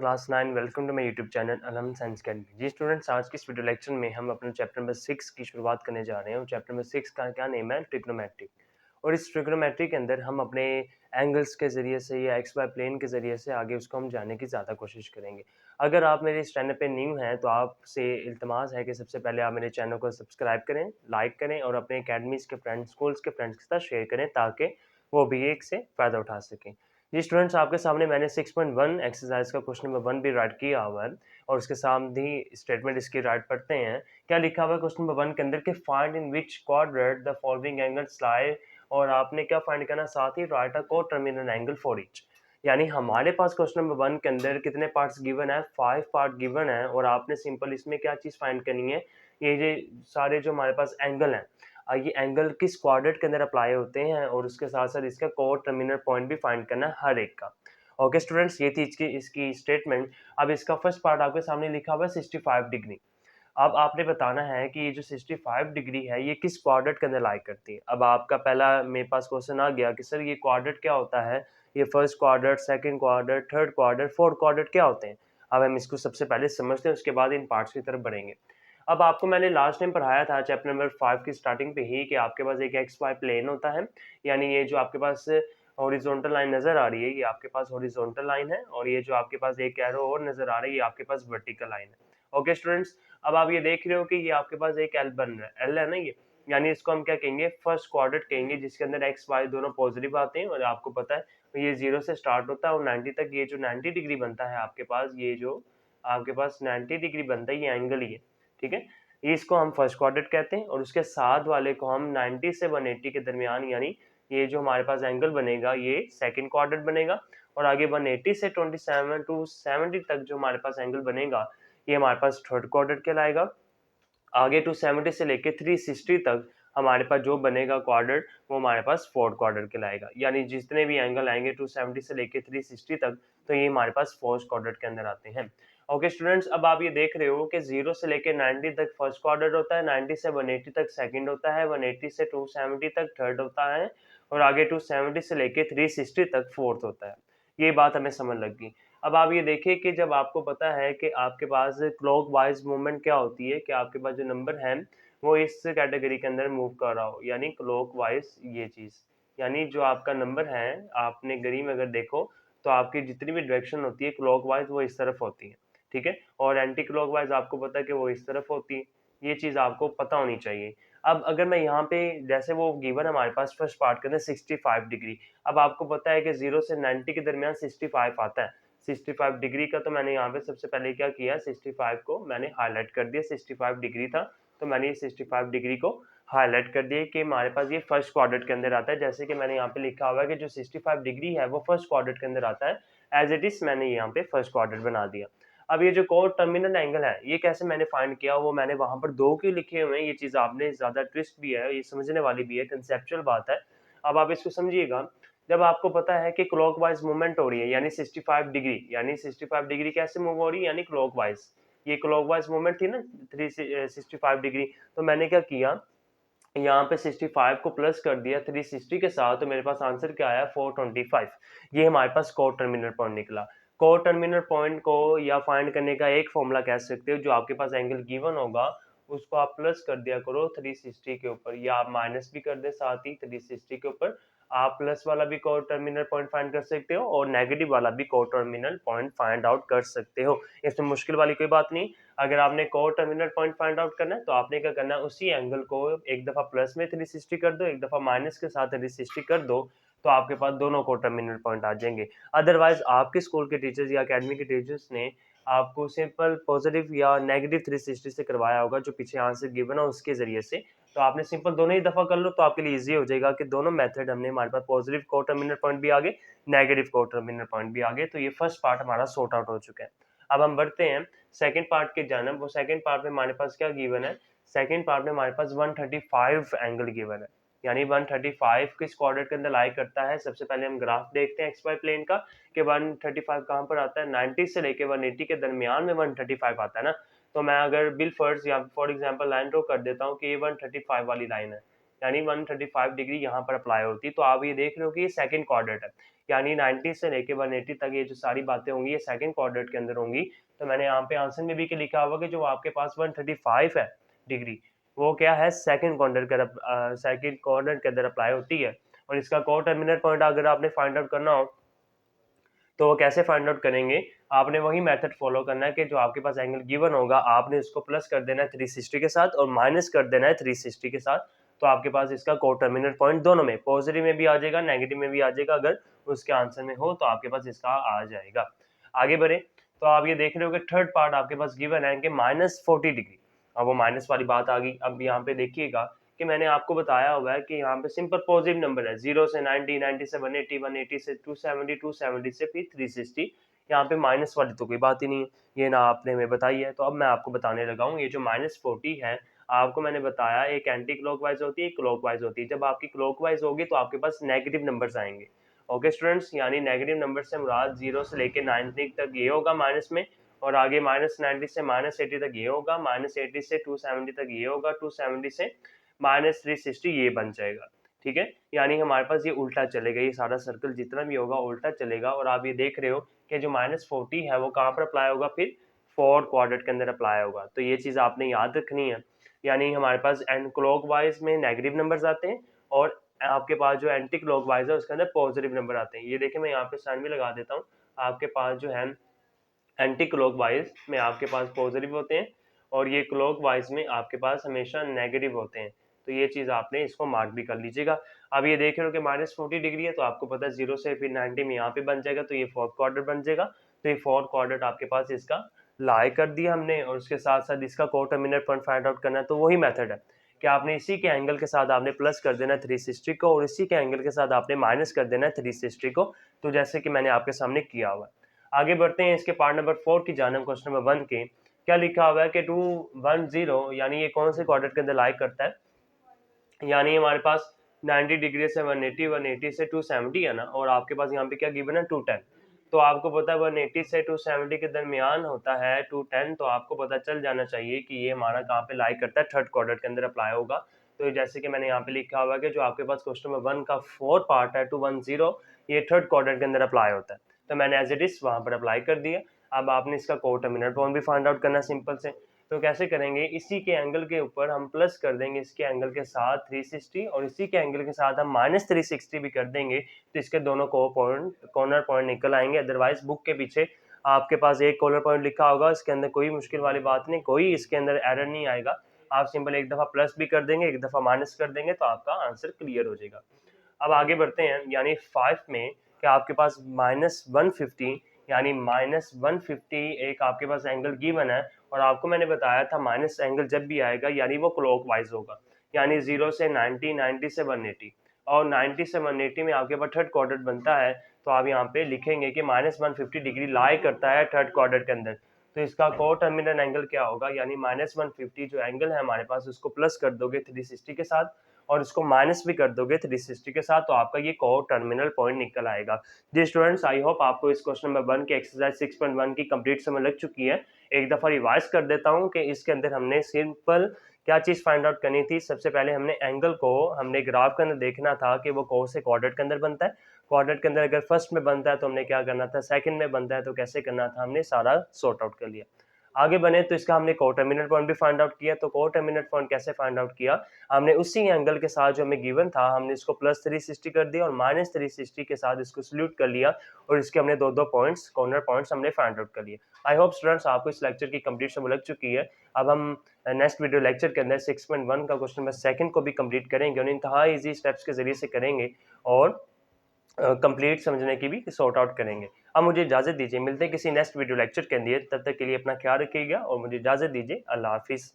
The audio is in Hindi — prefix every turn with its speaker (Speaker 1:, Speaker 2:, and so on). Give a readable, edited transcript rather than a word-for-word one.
Speaker 1: Class 9 welcome to my YouTube channel Alham science academy. जी स्टूडेंट्स, आज की इस वीडियो लेक्चर में हम अपने चैप्टर नंबर 6 की शुरुआत करने जा रहे हैं और चैप्टर नंबर 6 का क्या नेम है, ट्रिग्नोमेट्री। और इस ट्रिग्नोमेट्री के अंदर हम अपने एंगल्स के ज़रिए से या एक्स वाई प्लेन के ज़रिए से आगे उसको हम जानने की ज़्यादा कोशिश करेंगे। अगर आप मेरे इस चैनल पे न्यू हैं तो आपसे इल्तमास है कि सबसे पहले आप मेरे चैनल को सब्सक्राइब करें, लाइक करें और अपने अकेडमीज़ के फ्रेंड्स, स्कूल्स के फ्रेंड्स के साथ शेयर करें ताकि वो भी एक से फ़ायदा उठा सकें। जी स्टूडेंट्स, आपके सामने मैंने 6.1 एक्सरसाइज का क्वेश्चन नंबर 1 भी राइट किया हुआ है और उसके साथ ही स्टेटमेंट इसकी राइट पढ़ते हैं। क्या लिखा हुआ है क्वेश्चन नंबर 1 के अंदर कि find in which quadrant the following angles lie, और आपने क्या फाइंड करना, साथ ही write a coterminal angle for each. यानी हमारे पास क्वेश्चन नंबर 1 के अंदर कितने पार्ट्स गिवन है, 5 पार्ट गिवन है और आपने सिंपल इसमें क्या चीज़ फाइंड करनी है, ये सारे जो हमारे पास एंगल हैं, ये एंगल किस क्वाड्रेंट के अंदर अप्लाई होते हैं और उसके साथ साथ इसका को टर्मिनल पॉइंट भी फाइंड करना है हर एक का। ओके स्टूडेंट्स, ये थी इसकी स्टेटमेंट। अब इसका फर्स्ट पार्ट आपके सामने लिखा हुआ है 65 डिग्री। अब आपने बताना है कि ये जो 65 डिग्री है ये किस क्वाड्रेंट के अंदर लाई करती है। अब आपका पहला मेरे पास क्वेश्चन आ गया कि सर ये क्वाड्रेंट क्या होता है, ये first quadrant, second quadrant, third quadrant, fourth quadrant क्या होते हैं। अब हम इसको सबसे पहले समझते हैं, उसके बाद इन पार्ट्स की तरफ बढ़ेंगे। अब आपको मैंने लास्ट टाइम पढ़ाया था चैप्टर नंबर 5 की स्टार्टिंग पे ही कि आपके पास एक एक्स वाई प्लेन होता है। यानी ये जो आपके पास हॉरिजॉन्टल लाइन नज़र आ रही है, ये आपके पास हॉरिजॉन्टल लाइन है और ये जो आपके पास एक एरो और नज़र आ रही है, ये आपके पास वर्टिकल लाइन है। ओके स्टूडेंट्स, अब आप ये देख रहे हो कि ये आपके पास एक एल बन रहा है, एल है ना ये, यानी इसको हम क्या कहेंगे, फर्स्ट क्वाड्रेंट कहेंगे, जिसके अंदर एक्स वाई दोनों पॉजिटिव आते हैं और आपको पता है ये 0 से स्टार्ट होता है और 90 तक, ये जो 90 डिग्री बनता है आपके पास, ये जो आपके पास 90 डिग्री बनता है, ये एंगल ही है। ठीक है, ये इसको हम फर्स्ट क्वाड्रेंट कहते हैं और उसके साथ वाले को हम 90 से 180 के दरमियान, यानी ये जो हमारे पास एंगल बनेगा ये सेकंड क्वाड्रेंट बनेगा। और आगे 180 से 27 टू 70 तक जो हमारे पास एंगल बनेगा, ये हमारे पास थर्ड क्वाड्रेंट कहलाएगा। आगे 270 से लेके 360 तक हमारे पास जो बनेगा क्वाड्रेंट, वो हमारे पास फोर्थ क्वाड्रेंट कहलाएगा। यानी जितने भी एंगल आएंगे 270 से लेके 360 तक, तो ये हमारे पास फोर्थ क्वाड्रेंट के अंदर आते हैं। ओके स्टूडेंट्स, अब आप ये देख रहे हो कि 0 से लेके 90 तक फर्स्ट क्वाड्रेंट होता है, 90 से 180 तक सेकंड होता है, 180 से 270 तक थर्ड होता है और आगे 270 से लेके 360 तक फोर्थ होता है। ये बात हमें समझ लग गई। अब आप ये देखिए कि जब आपको पता है कि आपके पास क्लॉकवाइज मूवमेंट क्या होती है, कि आपके पास जो नंबर है वो इस कैटेगरी के अंदर मूव कर रहा हो, यानी क्लॉकवाइज ये चीज़, यानी जो आपका नंबर है, आपने घड़ी में अगर देखो तो आपकी जितनी भी डायरेक्शन होती है क्लॉकवाइज वो इस तरफ होती है। ठीक है, और एंटी क्लॉकवाइज आपको पता है कि वो इस तरफ होती है। ये चीज़ आपको पता होनी चाहिए। अब अगर मैं यहाँ पे, जैसे वो गिवन हमारे पास फर्स्ट पार्ट के अंदर 65 डिग्री, अब आपको पता है कि 0 से 90 के दरमियान 65 आता है। 65 डिग्री का तो मैंने यहाँ पे सबसे पहले क्या किया, 65 को मैंने हाईलाइट कर दिया। 65 डिग्री था तो मैंने ये 65 डिग्री को हाईलाइट कर दिया कि हमारे पास ये फर्स्ट क्वाड्रेंट के अंदर आता है। जैसे कि मैंने यहाँ पे लिखा हुआ है कि जो 65 डिग्री है वो फर्स्ट क्वाड्रेंट के अंदर आता है। एज इट इज मैंने यहाँ पे फर्स्ट क्वाड्रेंट बना दिया। अब ये जो कोर टर्मिनल एंगल है ये कैसे मैंने फाइंड किया, वो मैंने वहां पर दो क्यों लिखे हुए हैं, ये चीज आपने ज्यादा ट्विस्ट भी है, ये समझने वाली भी है, कंसेप्चुअल बात है। अब आप इसको समझिएगा। जब आपको पता है कि क्लॉकवाइज मूवमेंट हो रही है, यानी 65 डिग्री, यानी 65 डिग्री कैसे मूव हो रही है, यानी क्लॉकवाइज, ये क्लॉकवाइज मूवमेंट थी ना 365 डिग्री। तो मैंने क्या किया, यहाँ पे 65 को प्लस कर दिया 360 के साथ, तो मेरे पास आंसर क्या आया, 425। ये हमारे पास को टर्मिनल पॉइंट निकला। को टर्मिनल पॉइंट को या फाइंड करने का एक फॉर्मूला कह सकते हो, जो आपके पास एंगल गिवन होगा उसको आप प्लस कर दिया करो 360 के ऊपर, या आप माइनस भी कर दे साथ ही 360 के ऊपर। आप प्लस वाला भी को टर्मिनल पॉइंट फाइंड कर सकते हो और नेगेटिव वाला भी को टर्मिनल पॉइंट फाइंड आउट कर सकते हो। इसमें मुश्किल वाली कोई बात नहीं। अगर आपने को टर्मिनल पॉइंट फाइंड आउट करना है तो आपने क्या करना है, उसी एंगल को एक दफा प्लस में 360 कर दो, एक दफा माइनस के साथ 360 कर दो, तो आपके पास दोनों को टर्मिनल पॉइंट आ जाएंगे। अदरवाइज आपके स्कूल के टीचर्स या अकेडमी के टीचर्स ने आपको सिंपल पॉजिटिव या नेगेटिव 360 से करवाया होगा, जो पीछे आंसर गिवन है उसके जरिए से। तो आपने सिंपल दोनों ही दफा कर लो तो आपके लिए इजी हो जाएगा कि दोनों मेथड हमने, हमारे पास पॉजिटिव को टर्मिनल पॉइंट भी आ गए, नेगेटिव को टर्मिनल पॉइंट भी आ गए। तो ये फर्स्ट पार्ट हमारा सॉर्ट आउट हो चुका है। अब हम बढ़ते हैं सेकंड पार्ट के जानब। वो सेकंड पार्ट में हमारे पास क्या गिवन है, सेकंड पार्ट में हमारे पास 135 एंगल गिवन है। यानी 135 किस क्वाड्रेंट के अंदर लाई करता है। सबसे पहले हम ग्राफ देखते हैं एक्स वाई प्लेन का कि 135 कहाँ पर आता है, 90 से लेके 180 के दरमियान में 135 आता है ना। तो मैं अगर बिल फर्ज या फॉर एग्जांपल लाइन ड्रॉ कर देता हूँ कि ये 135 वाली लाइन है, यानी 135 डिग्री यहाँ पर अप्लाई होती है। तो आप ये देख रहे हो कि ये सेकंड क्वाड्रेंट है, यानी 90 से लेके 180 तक ये जो सारी बातें होंगी ये सेकंड क्वाड्रेंट के अंदर होंगी। तो मैंने यहाँ पे आंसर में भी क्या लिखा होगा कि जो आपके पास 135 है डिग्री, वो क्या है, सेकंड क्वाड्रेंट के अंदर अप्लाई होती है। और इसका को टर्मिनल पॉइंट अगर आपने फाइंड आउट करना हो तो वो कैसे फाइंड आउट करेंगे, आपने वही मेथड फॉलो करना है कि जो आपके पास एंगल गिवन होगा आपने उसको प्लस कर देना है 360 के साथ और माइनस कर देना है 360 के साथ। तो आपके पास इसका को टर्मिनल पॉइंट दोनों में, पॉजिटिव में भी आ जाएगा, नेगेटिव में भी आ जाएगा। अगर उसके आंसर में हो तो आपके पास इसका आ जाएगा। आगे बढ़े तो आप ये देख रहे हो कि थर्ड पार्ट आपके पास गिवन है कि -40 डिग्री। अब वो माइनस वाली बात आ गई। अब यहाँ पे देखिएगा कि मैंने आपको बताया हुआ है कि यहाँ पे सिंपल पॉजिटिव नंबर है, 0 से 90, 90 से 180, 180 से 270, 270 से फिर 360। यहाँ पे माइनस वाली तो कोई बात ही नहीं है, ये ना आपने हमें बताई है। तो अब मैं आपको बताने लगा हूँ, ये जो -40 है आपको मैंने बताया एक एंटी क्लॉकवाइज होती है, एक क्लॉकवाइज होती है। जब आपकी क्लॉकवाइज होगी तो आपके पास नेगेटिव नंबर्स आएंगे। ओके स्टूडेंट्स, यानी नेगेटिव नंबर से मुराद 0 से लेके 90 तक ये होगा माइनस में, और आगे -90 से -80 तक ये होगा, -80 से 270 तक ये होगा, 270 से -360 ये बन जाएगा। ठीक है, यानी हमारे पास ये उल्टा चलेगा, ये सारा सर्कल जितना भी होगा उल्टा चलेगा। और आप ये देख रहे हो कि जो -40 है वो कहाँ पर अप्लाई होगा, फिर फोर्थ क्वाड्रेंट के अंदर अप्लाई होगा। तो ये चीज़ आपने याद रखनी है। यानी हमारे पास एंड क्लॉकवाइज में नेगेटिव नंबर्स आते हैं और आपके पास जो एंटी क्लॉकवाइज है उसके अंदर पॉजिटिव नंबर आते हैं। ये देखिए मैं यहाँ पे साइन भी लगा देता हूँ। आपके पास जो है एंटी क्लॉकवाइज में आपके पास पॉजिटिव होते हैं और ये क्लॉकवाइज में आपके पास हमेशा नेगेटिव होते हैं। तो ये चीज़ आपने इसको मार्क भी कर लीजिएगा। अब ये देख रहे हो कि -40 डिग्री है तो आपको पता है 0 से फिर 90 में यहाँ पे बन जाएगा, तो ये फोर्थ क्वाड्रेंट बन जाएगा। तो ये फोर्थ क्वाड्रेंट आपके पास इसका लाई कर दिया हमने, और उसके साथ साथ इसका को टर्मिनल पॉइंट फाइंड आउट करना है। तो वही मेथड है कि आपने इसी के एंगल के साथ आपने प्लस कर देना है 360 को, और इसी के एंगल के साथ आपने माइनस कर देना है 360 को। तो जैसे कि मैंने आपके सामने किया हुआ है। आगे बढ़ते हैं इसके पार्ट नंबर 4 की जानब। क्वेश्चन नंबर 1 के क्या लिखा हुआ है कि 210, यानी ये कौन से क्वाड्रेंट के अंदर लाई करता है। यानी हमारे पास 90 डिग्री से 180, 180 से 270 है ना, और आपके पास यहाँ पे क्या गिवन है 210। तो आपको पता है 180 से 270 के दरमियान होता है 210। तो आपको पता चल जाना चाहिए कि ये हमारा कहाँ पे लाई करता है, थर्ड क्वाड्रेंट के अंदर अप्लाई होगा। तो जैसे कि मैंने यहाँ पे लिखा हुआ है कि जो आपके पास क्वेश्चन नंबर 1 का 4 पार्ट है 210, ये थर्ड क्वाड्रेंट के अंदर अप्लाई होता है। तो मैंने एज इट इज वहां पर अप्लाई कर दिया। अब आपने इसका को टर्मिनल पॉइंट भी फाइंड आउट करना सिंपल से। तो कैसे करेंगे, इसी के एंगल के ऊपर हम प्लस कर देंगे इसके एंगल के साथ 360, और इसी के एंगल के साथ हम -360 भी कर देंगे। तो इसके दोनों कॉर्नर पॉइंट निकल आएंगे। अदरवाइज बुक के पीछे आपके पास एक कॉर्नर पॉइंट लिखा होगा, इसके अंदर कोई मुश्किल वाली बात नहीं, कोई इसके अंदर एरर नहीं आएगा। आप सिंपल एक दफा प्लस भी कर देंगे, एक दफा माइनस कर देंगे, तो आपका आंसर क्लियर हो जाएगा। अब आगे बढ़ते हैं, यानी 5 में कि आपके पास -150, यानी -150 एक आपके पास एंगल गिवन है, और आपको मैंने बताया था माइनस एंगल जब भी आएगा यानी वो क्लॉकवाइज होगा। यानी 0 से 90, 90 से 180, और 90 से 180 में आपके पास थर्ड क्वाड्रेंट बनता है। तो आप यहाँ पे लिखेंगे कि -150 डिग्री लाई करता है थर्ड क्वाड्रेंट के अंदर। तो इसका को टर्मिनल एंगल क्या होगा, यानी -150 जो एंगल है हमारे पास उसको प्लस कर दोगे 360 के साथ, और इसको माइनस भी कर दोगे 360 के साथ, तो आपका ये को टर्मिनल पॉइंट निकल आएगा। जी स्टूडेंट्स, आई होप आपको इस क्वेश्चन नंबर 1 के एक्सरसाइज 6.1 की कंप्लीट समझ लग चुकी है। एक दफ़ा रिवाइज कर देता हूँ कि इसके अंदर हमने सिंपल क्या चीज़ फाइंड आउट करनी थी। सबसे पहले हमने एंगल को हमने ग्राफ के अंदर देखना था कि वो कौन से क्वाड्रेंट के अंदर बनता है। क्वाड्रेंट के अंदर अगर फर्स्ट में बनता है तो हमने क्या करना था, सेकंड में बनता है तो कैसे करना था, हमने सारा सॉर्ट आउट कर लिया। आगे बने तो इसका हमने को टर्मिनल पॉइंट भी फाइंड आउट किया। तो को टर्मिनल पॉइंट कैसे फाइंड आउट किया, हमने उसी एंगल के साथ जो हमें गिवन था हमने इसको +360 कर दिया और -360 के साथ इसको सल्यूट कर लिया, और इसके हमने दो पॉइंट्स, कॉर्नर पॉइंट्स हमने फाइंड आउट कर लिए। आई होप स्टूडेंट्स आपको इस लेक्चर की कंप्लीट समझ लग चुकी है। अब हम नेक्स्ट वीडियो लेक्चर के अंदर 6.1 का क्वेश्चन नंबर 2 को भी कंप्लीट करेंगे, और इंतहा ईजी स्टेप्स के जरिए से करेंगे, और कंप्लीट समझने की भी सॉर्ट आउट करेंगे। अब मुझे इजाज़त दीजिए, मिलते हैं किसी नेक्स्ट वीडियो लेक्चर के लिए। तब तक के लिए अपना ख्याल रखिएगा और मुझे इजाज़त दीजिए। अल्लाह हाफिज़।